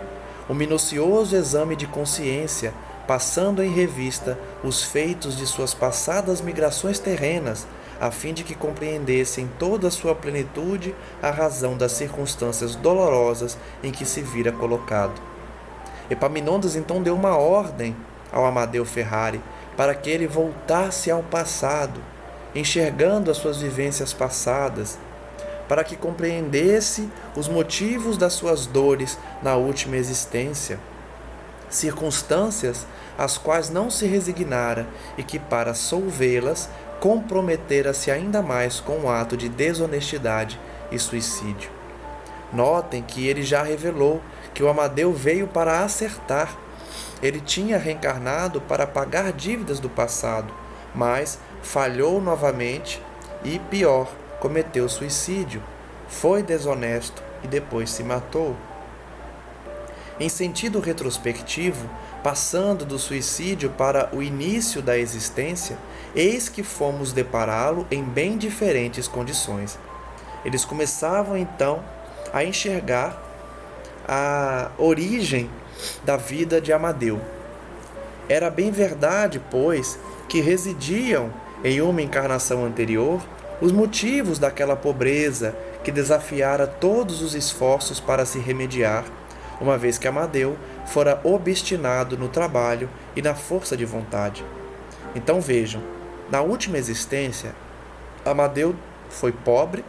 S1: o minucioso exame de consciência, passando em revista os feitos de suas passadas migrações terrenas, a fim de que compreendesse em toda a sua plenitude a razão das circunstâncias dolorosas em que se vira colocado. Epaminondas então deu uma ordem ao Amadeu Ferrari para que ele voltasse ao passado, enxergando as suas vivências passadas, para que compreendesse os motivos das suas dores na última existência, circunstâncias às quais não se resignara e que, para solvê-las, comprometera-se ainda mais com um ato de desonestidade e suicídio. Notem que ele já revelou que o Amadeu veio para acertar. Ele tinha reencarnado para pagar dívidas do passado, mas falhou novamente e, pior, cometeu suicídio, foi desonesto e depois se matou. Em sentido retrospectivo, passando do suicídio para o início da existência, eis que fomos depará-lo em bem diferentes condições. Eles começavam então a enxergar a origem da vida de Amadeu. Era bem verdade, pois, que residiam em uma encarnação anterior os motivos daquela pobreza que desafiara todos os esforços para se remediar, uma vez que Amadeu fora obstinado no trabalho e na força de vontade. Então vejam, na última existência, Amadeu foi pobre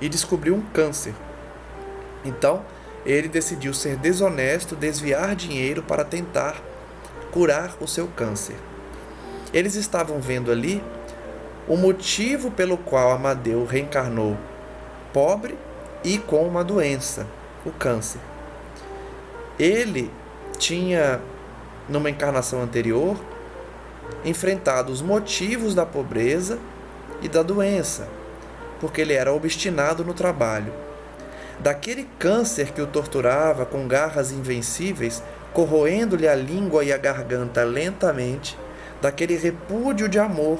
S1: e descobriu um câncer. Então, ele decidiu ser desonesto, desviar dinheiro para tentar curar o seu câncer. Eles estavam vendo ali o motivo pelo qual Amadeu reencarnou pobre e com uma doença, o câncer. Ele tinha, numa encarnação anterior, enfrentado os motivos da pobreza e da doença, porque ele era obstinado no trabalho. Daquele câncer que o torturava com garras invencíveis, corroendo-lhe a língua e a garganta lentamente, daquele repúdio de amor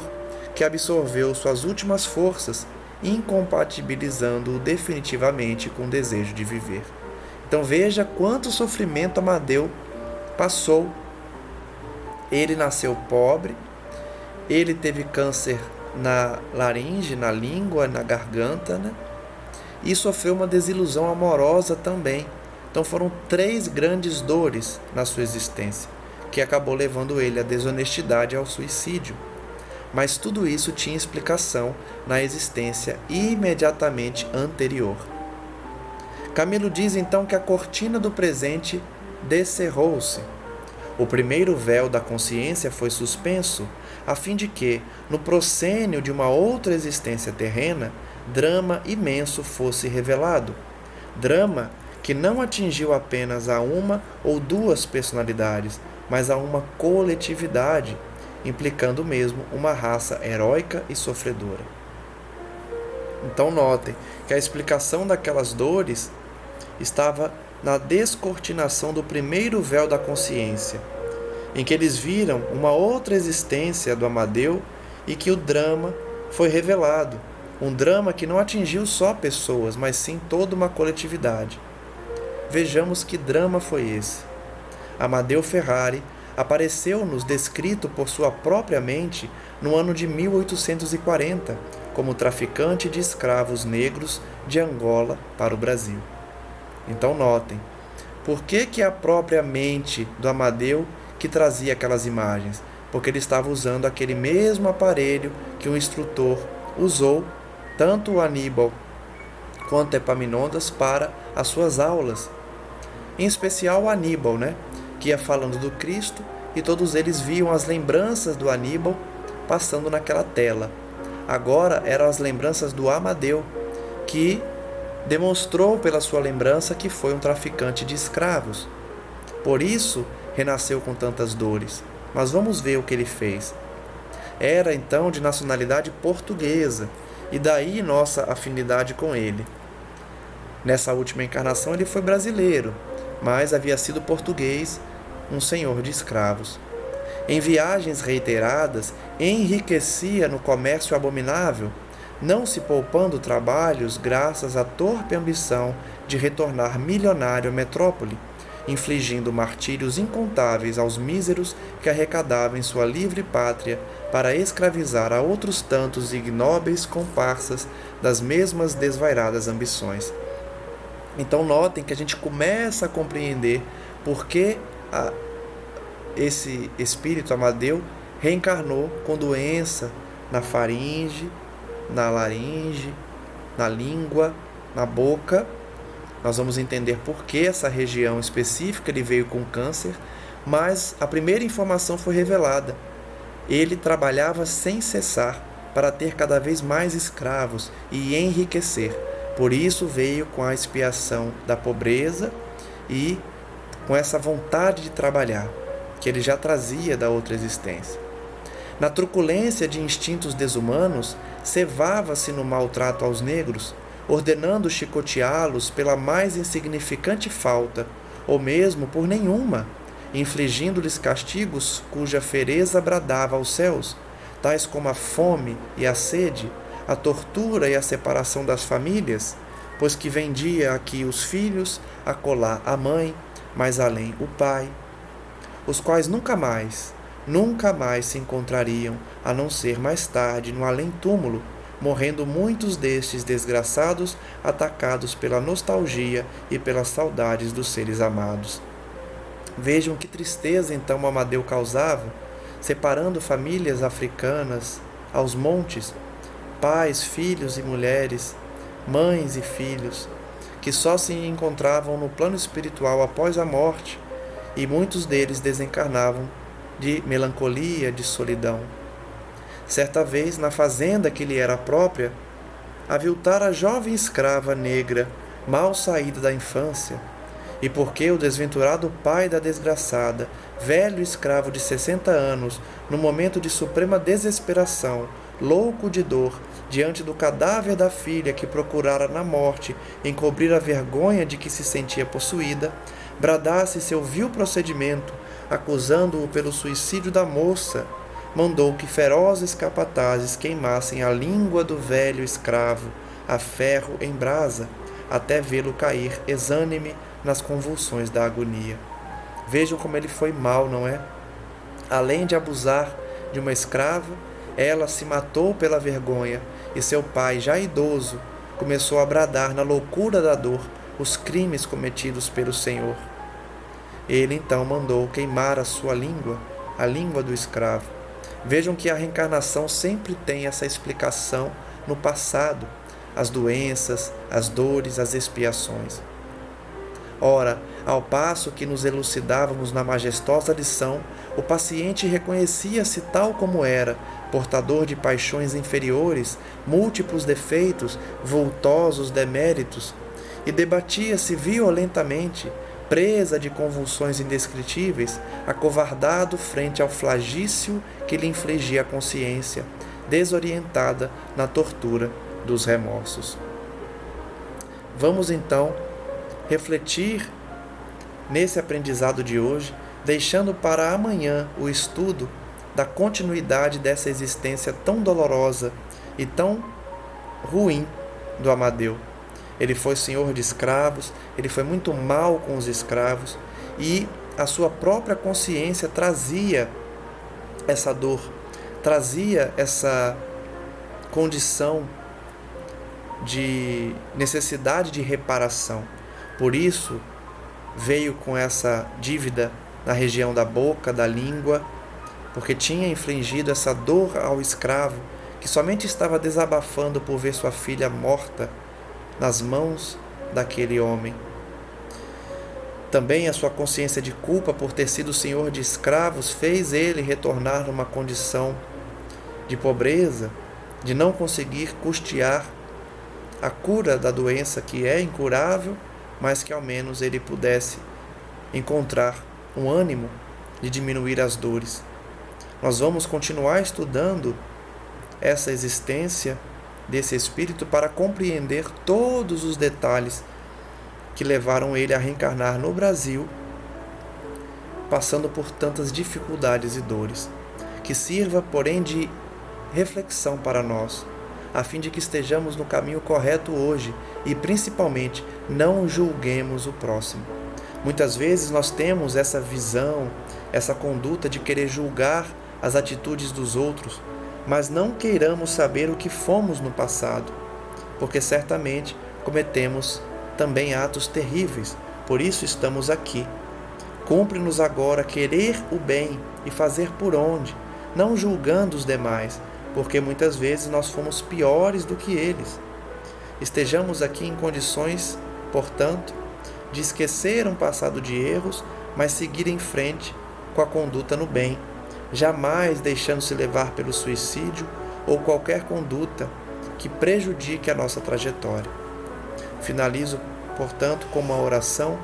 S1: que absorveu suas últimas forças, incompatibilizando-o definitivamente com o desejo de viver. Então veja quanto sofrimento Amadeu passou. Ele nasceu pobre, ele teve câncer na laringe, na língua, na garganta, né? E sofreu uma desilusão amorosa também. Então foram 3 grandes dores na sua existência, que acabou levando ele à desonestidade e ao suicídio. Mas tudo isso tinha explicação na existência imediatamente anterior. Camilo diz então que a cortina do presente descerrou-se. O primeiro véu da consciência foi suspenso, a fim de que, no proscênio de uma outra existência terrena, drama imenso fosse revelado. Drama que não atingiu apenas a uma ou 2 personalidades, mas a uma coletividade, implicando mesmo uma raça heróica e sofredora. Então notem que a explicação daquelas dores estava na descortinação do primeiro véu da consciência, em que eles viram uma outra existência do Amadeu e que o drama foi revelado, um drama que não atingiu só pessoas, mas sim toda uma coletividade. Vejamos que drama foi esse. Amadeu Ferrari apareceu-nos descrito por sua própria mente no ano de 1840, como traficante de escravos negros de Angola para o Brasil. Então notem, por que a própria mente do Amadeu que trazia aquelas imagens? Porque ele estava usando aquele mesmo aparelho que o instrutor usou, tanto o Aníbal quanto Epaminondas, para as suas aulas. Em especial o Aníbal, que ia falando do Cristo, e todos eles viam as lembranças do Aníbal passando naquela tela. Agora eram as lembranças do Amadeu, que demonstrou pela sua lembrança que foi um traficante de escravos. Por isso, renasceu com tantas dores. Mas vamos ver o que ele fez. Era então de nacionalidade portuguesa, e daí nossa afinidade com ele. Nessa última encarnação ele foi brasileiro, mas havia sido português, um senhor de escravos. Em viagens reiteradas, enriquecia no comércio abominável, não se poupando trabalhos graças à torpe ambição de retornar milionário à metrópole, infligindo martírios incontáveis aos míseros que arrecadava em sua livre pátria para escravizar a outros tantos ignóbeis comparsas das mesmas desvairadas ambições. Então notem que a gente começa a compreender por que esse espírito Amadeu reencarnou com doença na faringe, na laringe, na língua, na boca. Nós vamos entender por que essa região específica ele veio com câncer, mas a primeira informação foi revelada. Ele trabalhava sem cessar para ter cada vez mais escravos e enriquecer. Por isso veio com a expiação da pobreza e com essa vontade de trabalhar, que ele já trazia da outra existência. Na truculência de instintos desumanos, cevava-se no maltrato aos negros, ordenando chicoteá-los pela mais insignificante falta, ou mesmo por nenhuma, infligindo-lhes castigos cuja fereza bradava aos céus, tais como a fome e a sede, a tortura e a separação das famílias, pois que vendia aqui os filhos, acolá a mãe, mais além o pai, os quais nunca mais se encontrariam, a não ser mais tarde no além-túmulo, morrendo muitos destes desgraçados atacados pela nostalgia e pelas saudades dos seres amados. Vejam que tristeza então Amadeu causava, separando famílias africanas aos montes, pais, filhos e mulheres, mães e filhos, que só se encontravam no plano espiritual após a morte, e muitos deles desencarnavam de melancolia, de solidão. Certa vez, na fazenda que lhe era própria, aviltara a jovem escrava negra, mal saída da infância, e porque o desventurado pai da desgraçada, velho escravo de 60 anos, no momento de suprema desesperação, louco de dor, diante do cadáver da filha que procurara na morte encobrir a vergonha de que se sentia possuída, bradasse seu vil procedimento, acusando-o pelo suicídio da moça, mandou que ferozes capatazes queimassem a língua do velho escravo a ferro em brasa, até vê-lo cair exânime nas convulsões da agonia. Vejam como ele foi mau, não é? Além de abusar de uma escrava, ela se matou pela vergonha, e seu pai, já idoso, começou a bradar na loucura da dor os crimes cometidos pelo Senhor. Ele então mandou queimar a sua língua, a língua do escravo. Vejam que a reencarnação sempre tem essa explicação no passado, as doenças, as dores, as expiações. Ora, ao passo que nos elucidávamos na majestosa lição, o paciente reconhecia-se tal como era, portador de paixões inferiores, múltiplos defeitos, vultosos deméritos, e debatia-se violentamente, presa de convulsões indescritíveis, acovardado frente ao flagício que lhe infligia a consciência, desorientada na tortura dos remorsos. Vamos então refletir nesse aprendizado de hoje, deixando para amanhã o estudo da continuidade dessa existência tão dolorosa e tão ruim do Amadeu. Ele foi senhor de escravos, ele foi muito mal com os escravos e a sua própria consciência trazia essa dor, trazia essa condição de necessidade de reparação. Por isso, veio com essa dívida na região da boca, da língua, porque tinha infligido essa dor ao escravo, que somente estava desabafando por ver sua filha morta nas mãos daquele homem. Também a sua consciência de culpa por ter sido senhor de escravos fez ele retornar numa condição de pobreza, de não conseguir custear a cura da doença que é incurável, mas que ao menos ele pudesse encontrar um ânimo de diminuir as dores. Nós vamos continuar estudando essa existência desse espírito para compreender todos os detalhes que levaram ele a reencarnar no Brasil, passando por tantas dificuldades e dores. Que sirva, porém, de reflexão para nós, a fim de que estejamos no caminho correto hoje e, principalmente, não julguemos o próximo. Muitas vezes nós temos essa visão, essa conduta de querer julgar as atitudes dos outros, mas não queiramos saber o que fomos no passado, porque certamente cometemos também atos terríveis, por isso estamos aqui. Cumpre-nos agora querer o bem e fazer por onde, não julgando os demais, porque muitas vezes nós fomos piores do que eles. Estejamos aqui em condições, portanto, de esquecer um passado de erros, mas seguir em frente com a conduta no bem, jamais deixando-se levar pelo suicídio ou qualquer conduta que prejudique a nossa trajetória. Finalizo, portanto, com uma oração,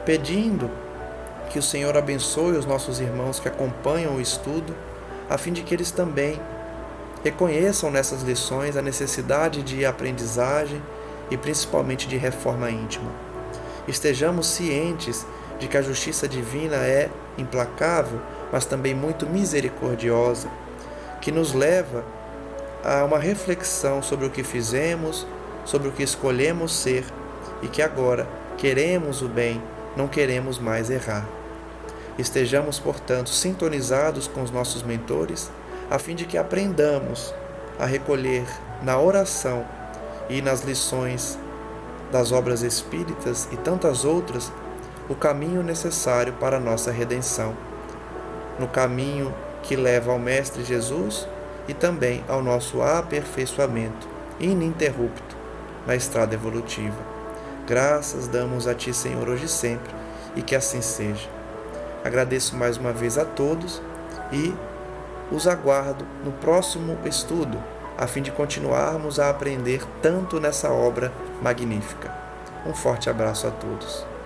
S1: pedindo que o Senhor abençoe os nossos irmãos que acompanham o estudo, a fim de que eles também reconheçam nessas lições a necessidade de aprendizagem e principalmente de reforma íntima. Estejamos cientes de que a justiça divina é implacável, mas também muito misericordiosa, que nos leva a uma reflexão sobre o que fizemos, sobre o que escolhemos ser e que agora queremos o bem, não queremos mais errar. Estejamos, portanto, sintonizados com os nossos mentores, a fim de que aprendamos a recolher na oração e nas lições das obras espíritas e tantas outras o caminho necessário para a nossa redenção, no caminho que leva ao Mestre Jesus e também ao nosso aperfeiçoamento ininterrupto na estrada evolutiva. Graças damos a Ti, Senhor, hoje e sempre, e que assim seja. Agradeço mais uma vez a todos e os aguardo no próximo estudo, a fim de continuarmos a aprender tanto nessa obra magnífica. Um forte abraço a todos.